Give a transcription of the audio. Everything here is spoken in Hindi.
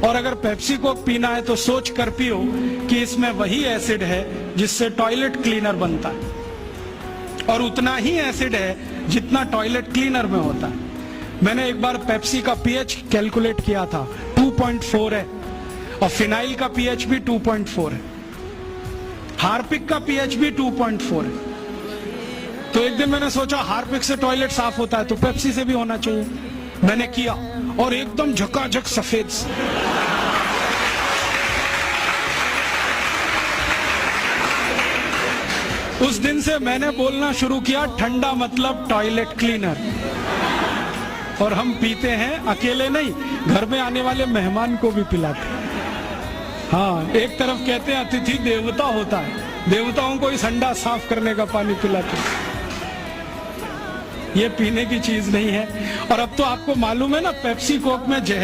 और अगर पेप्सी कोक पीना है तो सोच कर पियो कि इसमें वही एसिड है जिससे टॉयलेट क्लीनर बनता है, और उतना ही एसिड है जितना टॉयलेट क्लीनर में होता है। मैंने एक बार पेप्सी का पीएच कैलकुलेट किया था, 2.4 है, और फिनाइल का पीएच भी 2.4 है, हार्पिक का पीएच भी 2.4 है। तो एक दिन मैंने सोचा हार्पिक से टॉयलेट साफ होता है तो पेप्सी से भी होना चाहिए। मैंने किया और एकदम झकाझक सफेद। उस दिन से मैंने बोलना शुरू किया ठंडा मतलब टॉयलेट क्लीनर। और हम पीते हैं, अकेले नहीं, घर में आने वाले मेहमान को भी पिलाते हैं। हाँ, एक तरफ कहते हैं अतिथि देवता होता है, देवताओं को ही संडा साफ करने का पानी पिलाते हैं। ये पीने की चीज नहीं है। और अब तो आपको मालूम है ना, पेप्सी कोक में जहर